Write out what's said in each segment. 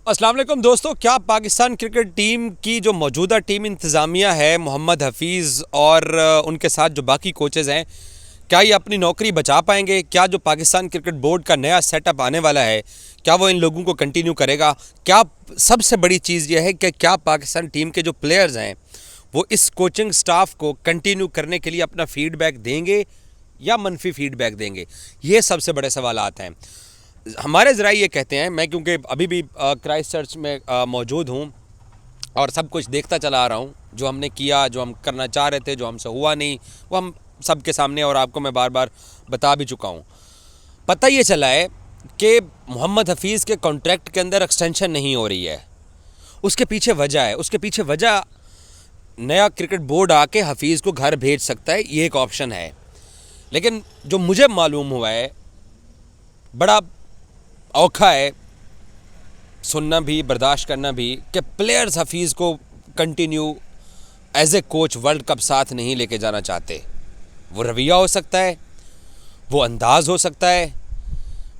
अस्सलाम वालेकुम दोस्तों, क्या पाकिस्तान क्रिकेट टीम की जो मौजूदा टीम इंतज़ामिया है, मोहम्मद हफीज़ और उनके साथ जो बाकी कोचेज़ हैं, क्या ये अपनी नौकरी बचा पाएंगे? क्या जो पाकिस्तान क्रिकेट बोर्ड का नया सेटअप आने वाला है, क्या वो इन लोगों को कंटिन्यू करेगा? क्या सबसे बड़ी चीज़ ये है कि क्या पाकिस्तान टीम के जो प्लेयर्स हैं वो इस कोचिंग स्टाफ को कंटिन्यू करने के लिए अपना फीडबैक देंगे या मनफी फीडबैक देंगे? ये सबसे बड़े सवालात हैं। हमारे ज़रा ये कहते हैं, मैं क्योंकि अभी भी क्राइस्ट चर्च में मौजूद हूँ और सब कुछ देखता चला आ रहा हूँ, जो हमने किया, जो हम करना चाह रहे थे, जो हमसे हुआ नहीं, वो हम सबके सामने और आपको मैं बार बार बता भी चुका हूँ। पता ये चला है कि मोहम्मद हफीज़ के कॉन्ट्रैक्ट के अंदर एक्सटेंशन नहीं हो रही है। उसके पीछे वजह है, उसके पीछे वजह नया क्रिकेट बोर्ड आके हफीज़ को घर भेज सकता है, ये एक ऑप्शन है। लेकिन जो मुझे मालूम हुआ है, बड़ा औखा है सुनना भी, बर्दाश्त करना भी, कि प्लेयर्स हफीज़ को continue as a coach world cup साथ नहीं लेके जाना चाहते। वो रवैया हो सकता है, वो अंदाज़ हो सकता है,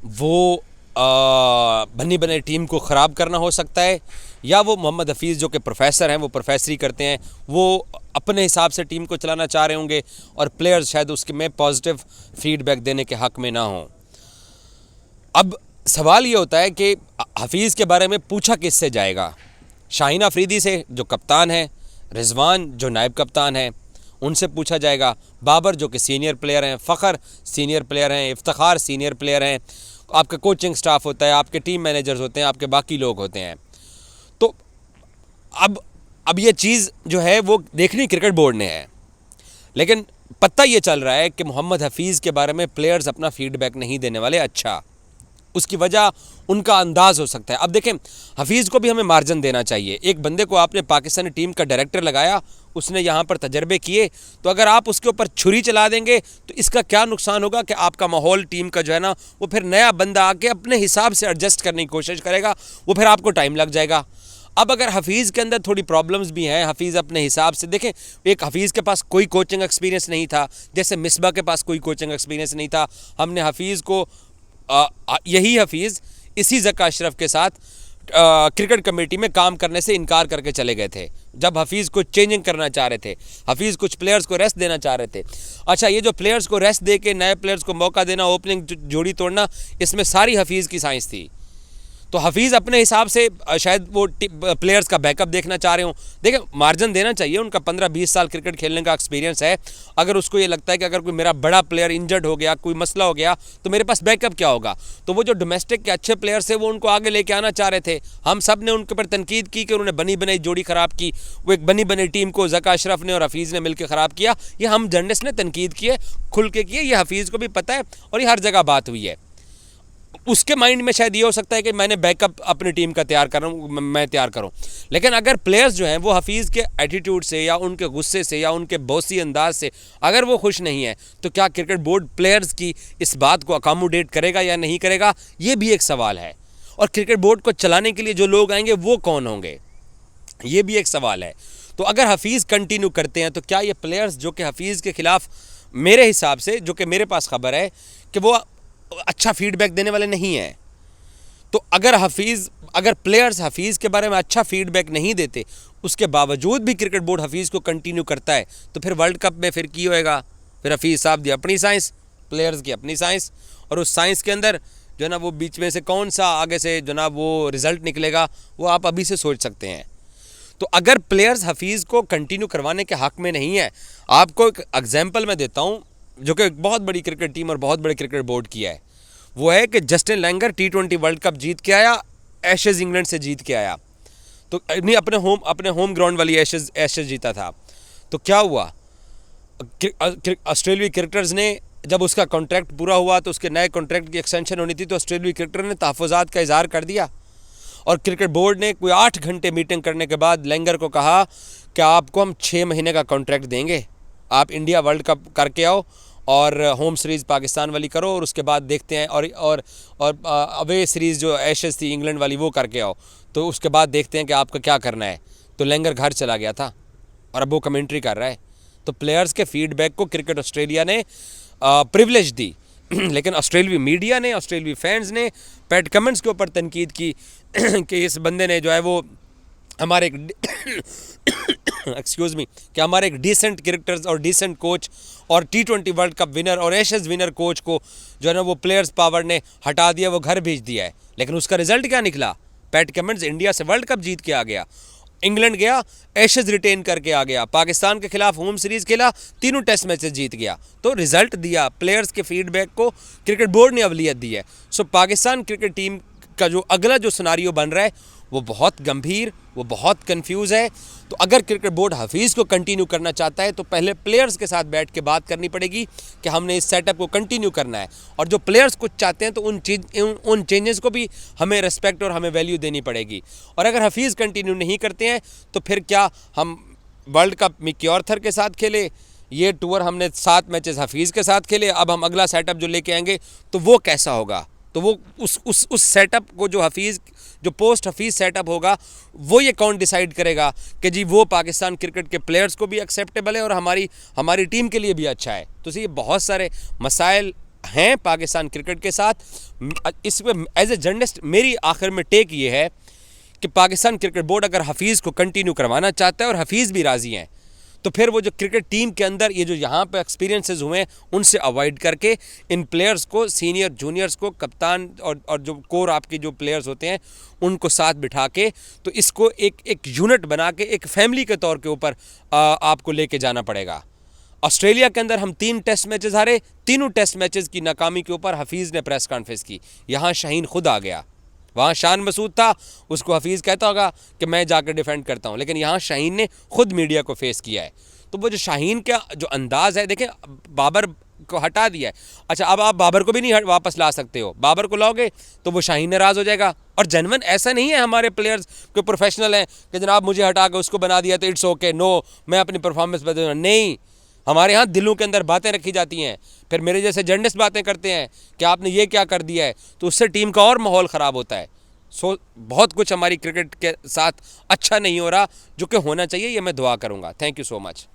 वो बनी बने टीम को ख़राब करना हो सकता है, या वो मोहम्मद हफीज़ जो कि प्रोफेसर हैं, वो प्रोफेसरी करते हैं, वो अपने हिसाब से टीम को चलाना चाह रहे होंगे और प्लेयर्स शायद उसके में पॉजिटिव फीडबैक देने के हक़ में ना हों। अब सवाल ये होता है कि हफीज़ के बारे में पूछा किससे जाएगा? शाहीन अफरीदी से जो कप्तान है, रिजवान जो नायब कप्तान है, उनसे पूछा जाएगा, बाबर जो कि सीनियर प्लेयर हैं, फ़खर सीनियर प्लेयर हैं, इफ्तिखार सीनियर प्लेयर हैं, आपका कोचिंग स्टाफ होता है, आपके टीम मैनेजर्स होते हैं, आपके बाकी लोग होते हैं। तो अब ये चीज़ जो है वो देखनी क्रिकेट बोर्ड ने है। लेकिन पता ये चल रहा है कि मोहम्मद हफीज़ के बारे में प्लेयर्स अपना फीडबैक नहीं देने वाले। अच्छा, उसकी वजह उनका अंदाज़ हो सकता है। अब देखें, हफीज़ को भी हमें मार्जिन देना चाहिए। एक बंदे को आपने पाकिस्तानी टीम का डायरेक्टर लगाया, उसने यहाँ पर तजर्बे किए, तो अगर आप उसके ऊपर छुरी चला देंगे तो इसका क्या नुकसान होगा कि आपका माहौल टीम का जो है ना, वो फिर नया बंदा आके अपने हिसाब से एडजस्ट करने की कोशिश करेगा, वो फिर आपको टाइम लग जाएगा। अब अगर हफीज़ के अंदर थोड़ी प्रॉब्लम्स भी हैं, हफीज़ अपने हिसाब से देखें, एक हफीज़ के पास कोई कोचिंग एक्सपीरियंस नहीं था, जैसे मिसबा के पास कोई कोचिंग एक्सपीरियंस नहीं था। हमने हफीज़ को यही हफीज़ इसी ज़का अशरफ के साथ क्रिकेट कमेटी में काम करने से इनकार करके चले गए थे, जब हफीज़ को चेंजिंग करना चाह रहे थे, हफीज़ कुछ प्लेयर्स को रेस्ट देना चाह रहे थे। अच्छा, ये जो प्लेयर्स को रेस्ट दे के नए प्लेयर्स को मौका देना, ओपनिंग जोड़ी तोड़ना, इसमें सारी हफीज़ की साइंस थी। तो हफीज़ अपने हिसाब से शायद वो प्लेयर्स का बैकअप देखना चाह रहे हों। देखिए, मार्जिन देना चाहिए, उनका 15-20 साल क्रिकेट खेलने का एक्सपीरियंस है। अगर उसको ये लगता है कि अगर कोई मेरा बड़ा प्लेयर इंजर्ड हो गया, कोई मसला हो गया, तो मेरे पास बैकअप क्या होगा, तो वो जो डोमेस्टिक के अच्छे प्लेयर्स थे वो उनको आगे लेके आना चाह रहे थे। हम सब ने उनके ऊपर तनकीद की कि उन्होंने बनी बनाई जोड़ी ख़राब की, वो एक बनी बनी टीम को ज़का अशरफ ने और हफीज़ ने मिलकर ख़राब किया। ये हम जर्नलिस्ट ने तनकीद किए, खुल के किए, ये हफीज़ को भी पता है और ये हर जगह बात हुई है। उसके माइंड में शायद ये हो सकता है कि मैंने बैकअप अपनी टीम का तैयार कर रहा हूँ, मैं तैयार करूँ। लेकिन अगर प्लेयर्स जो हैं वो हफीज़ के एटीट्यूड से या उनके गुस्से से या उनके बॉसी अंदाज से अगर वो खुश नहीं है, तो क्या क्रिकेट बोर्ड प्लेयर्स की इस बात को अकोमोडेट करेगा या नहीं करेगा, ये भी एक सवाल है। और क्रिकेट बोर्ड को चलाने के लिए जो लोग आएंगे वो कौन होंगे, ये भी एक सवाल है। तो अगर हफीज़ कंटिन्यू करते हैं तो क्या ये प्लेयर्स जो कि हफीज़ के ख़िलाफ़, मेरे हिसाब से जो कि मेरे पास ख़बर है कि वो अच्छा फीडबैक देने वाले नहीं हैं, तो अगर प्लेयर्स हफीज़ के बारे में अच्छा फीडबैक नहीं देते, उसके बावजूद भी क्रिकेट बोर्ड हफीज़ को कंटिन्यू करता है, तो फिर वर्ल्ड कप में फिर की होएगा? फिर हफीज़ साहब की अपनी साइंस, प्लेयर्स की अपनी साइंस, और उस साइंस के अंदर जो है ना वो बीच में से कौन सा आगे से जो ना वो रिज़ल्ट निकलेगा, वो आप अभी से सोच सकते हैं। तो अगर प्लेयर्स हफीज़ को कंटिन्यू करवाने के हक़ में नहीं है, आपको एक एग्जाम्पल मैं देता हूँ जो कि बहुत बड़ी क्रिकेट टीम और बहुत बड़े क्रिकेट बोर्ड की है। वो है कि Justin Langer T20 world cup जीत के आया, एशेज़ इंग्लैंड से जीत के आया, तो नहीं, अपने होम ग्राउंड वाली एशेज़ जीता था। तो क्या हुआ, ऑस्ट्रेलियाई क्रिकेटर्स ने जब उसका कॉन्ट्रैक्ट पूरा हुआ तो उसके नए कॉन्ट्रैक्ट की एक्सटेंशन होनी थी, तो ऑस्ट्रेलियाई क्रिकेटर ने तहफ़्फ़ुज़ात का इज़हार कर दिया और क्रिकेट बोर्ड ने कोई 8 घंटे मीटिंग करने के बाद लैंगर को कहा कि आपको हम 6 महीने का कॉन्ट्रैक्ट देंगे, आप इंडिया वर्ल्ड कप करके आओ और होम सीरीज़ पाकिस्तान वाली करो, और उसके बाद देखते हैं, और अवे सीरीज़ जो एशेज़ थी इंग्लैंड वाली वो करके आओ, तो उसके बाद देखते हैं कि आपका क्या करना है। तो लैंगर घर चला गया था और अब वो कमेंट्री कर रहा है। तो प्लेयर्स के फीडबैक को क्रिकेट ऑस्ट्रेलिया ने प्रिविलेज दी लेकिन ऑस्ट्रेलियाई मीडिया ने, ऑस्ट्रेलियाई फैंस ने पैट कमिंस के ऊपर तनकीद की कि इस बंदे ने जो है वो हमारे एक एक्सक्यूज़ मी कि हमारे एक डिसेंट क्रिकेटर्स और डिसेंट कोच और T20 वर्ल्ड कप विनर और एशेज़ विनर कोच को जो है ना वो प्लेयर्स पावर ने हटा दिया, वो घर भेज दिया है। लेकिन उसका रिजल्ट क्या निकला? पैट कमिंस इंडिया से वर्ल्ड कप जीत के आ गया, इंग्लैंड गया, एशेज़ रिटेन करके आ गया, पाकिस्तान के खिलाफ होम सीरीज़ खेला, तीनों टेस्ट मैचेस जीत गया। तो रिजल्ट दिया, प्लेयर्स के फीडबैक को क्रिकेट बोर्ड ने अवलियत दी है। सो पाकिस्तान क्रिकेट टीम का जो अगला जो सिनारियो बन रहा है वो बहुत गंभीर, वो बहुत कंफ्यूज है। तो अगर क्रिकेट बोर्ड हफीज़ को कंटिन्यू करना चाहता है तो पहले प्लेयर्स के साथ बैठ के बात करनी पड़ेगी कि हमने इस सेटअप को कंटिन्यू करना है, और जो प्लेयर्स कुछ चाहते हैं तो उन चेंजेस को भी हमें रिस्पेक्ट और हमें वैल्यू देनी पड़ेगी। और अगर हफीज़ कंटिन्यू नहीं करते हैं तो फिर क्या हम वर्ल्ड कप मिकी आर्थर के साथ खेले, ये टूर हमने 7 मैचेस हफीज़ के साथ खेले, अब हम अगला सेटअप जो लेके आएंगे तो वो कैसा होगा? तो वो उस सेटअप को जो हफीज़, जो पोस्ट हफीज़ सेटअप होगा, वो ये कौन डिसाइड करेगा कि जी वो पाकिस्तान क्रिकेट के प्लेयर्स को भी एक्सेप्टेबल है और हमारी टीम के लिए भी अच्छा है। तो ये बहुत सारे मसाइल हैं पाकिस्तान क्रिकेट के साथ। इसमें एज ए जर्नलिस्ट मेरी आखिर में टेक ये है कि पाकिस्तान क्रिकेट बोर्ड अगर हफीज़ को कंटिन्यू करवाना चाहता है और हफीज़ भी राज़ी हैं, तो फिर वो जो क्रिकेट टीम के अंदर ये जो यहाँ पे एक्सपीरियंसेस हुए हैं उनसे अवॉइड करके इन प्लेयर्स को, सीनियर जूनियर्स को, कप्तान और जो कोर आपके जो प्लेयर्स होते हैं उनको साथ बिठा के तो इसको एक यूनिट बना के एक फैमिली के तौर के ऊपर आपको लेके जाना पड़ेगा। ऑस्ट्रेलिया के अंदर हम 3 टेस्ट मैचेस हारे, तीनों टेस्ट मैचेस की नाकामी के ऊपर हफीज़ ने प्रेस कॉन्फ्रेंस की। यहाँ शाहीन खुद आ गया, वहाँ शान मसूद था, उसको हफीज़ कहता होगा कि मैं जाकर डिफेंड करता हूँ, लेकिन यहाँ शाहीन ने खुद मीडिया को फेस किया है। तो वो जो शाहीन का जो अंदाज़ है, देखें बाबर को हटा दिया है, अच्छा अब आप बाबर को भी नहीं वापस ला सकते हो, बाबर को लाओगे तो वो शाहीन नाराज़ हो जाएगा। और जनवन ऐसा नहीं है, हमारे प्लेयर्स कोई प्रोफेशनल हैं कि जनाब मुझे हटा के उसको बना दिया तो इट्स ओके, नो मैं अपनी परफॉर्मेंस बदलूँगा, नहीं। हमारे यहाँ दिलों के अंदर बातें रखी जाती हैं, फिर मेरे जैसे जर्नलिस्ट बातें करते हैं कि आपने ये क्या कर दिया है, तो उससे टीम का और माहौल ख़राब होता है। बहुत कुछ हमारी क्रिकेट के साथ अच्छा नहीं हो रहा जो कि होना चाहिए, ये मैं दुआ करूँगा। Thank you so much.